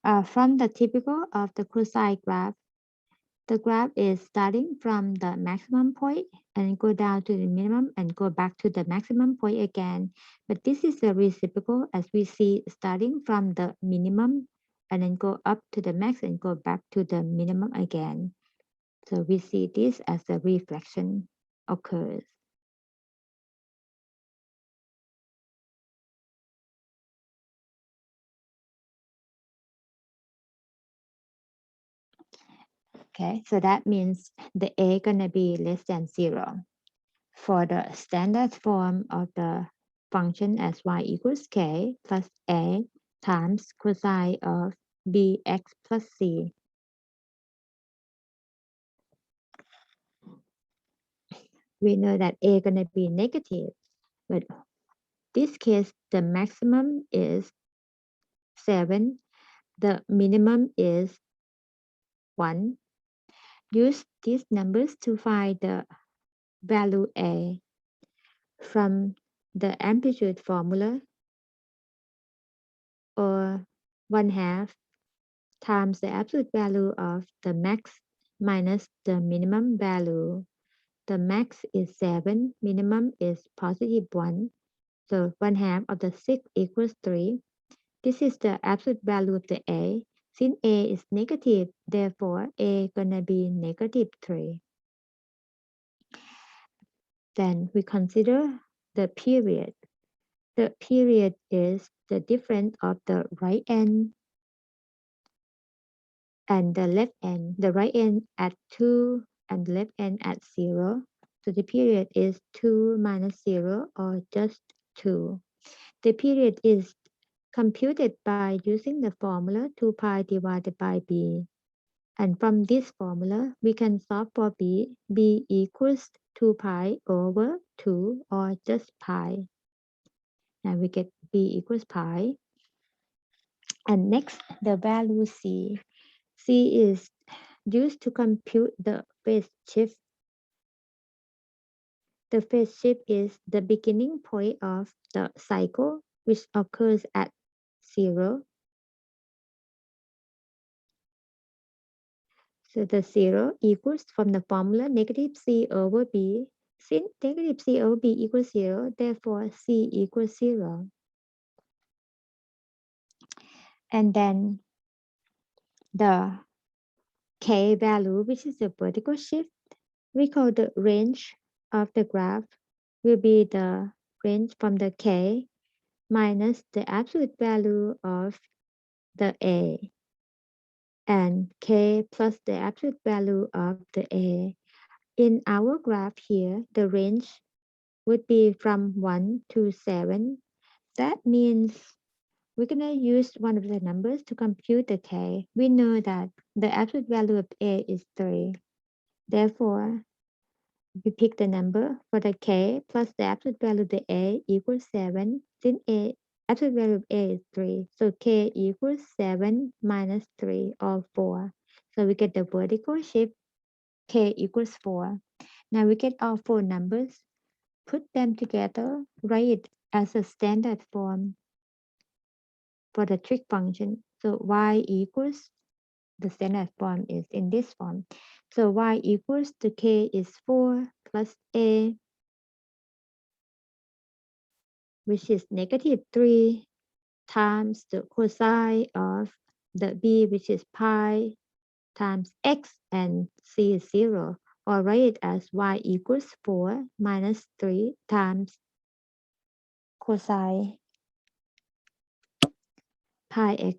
From the typical of the cosine graph, the graph is starting from the maximum point and go down to the minimum and go back to the maximum point again. But this is a reciprocal, as we see starting from the minimum and then go up to the max and go back to the minimum again. So we see this as a reflection occurs. Okay, so that means the a gonna be less than 0. For the standard form of the function as y equals k plus a times cosine of bx plus c. We know that a gonna be negative, but this case the maximum is 7, the minimum is 1. Use these numbers to find the value a from the amplitude formula, or 1/2 times the absolute value of the max minus the minimum value. The max is 7, minimum is positive 1. So 1/2 of the 6 equals 3. This is the absolute value of the a. Since a is negative, therefore a gonna be negative 3. Then we consider the period. The period is the difference of the right end and the left end. The right end at 2 and the left end at 0. So the period is 2 minus 0, or just 2. The period is computed by using the formula 2 pi divided by b. And from this formula, we can solve for b. b equals 2 pi over 2, or just pi. And we get b equals pi. And next, the value c. c is used to compute the phase shift. The phase shift is the beginning point of the cycle, which occurs at 0. So the 0 equals, from the formula, negative c over b. Since negative c over b equals 0, therefore c equals 0. And then the k value, which is the vertical shift, we call the range of the graph, will be the range from the k minus the absolute value of the a, and k plus the absolute value of the a. In our graph here, the range would be from 1 to 7. That means we're going to use one of the numbers to compute the k. We know that the absolute value of a is 3. Therefore, we pick the number for the k plus the absolute value of the a equals 7. Since a absolute value of a is 3, so k equals 7 minus 3, or 4. So we get the vertical shift, k equals 4. Now we get all 4 numbers, put them together, write it as a standard form for the trig function. So y equals, the standard form is in this form. So y equals to k is 4 plus a, which is negative 3, times the cosine of the b, which is pi, times x, and c is 0. Or write it as y equals 4 minus 3 times cosine pi x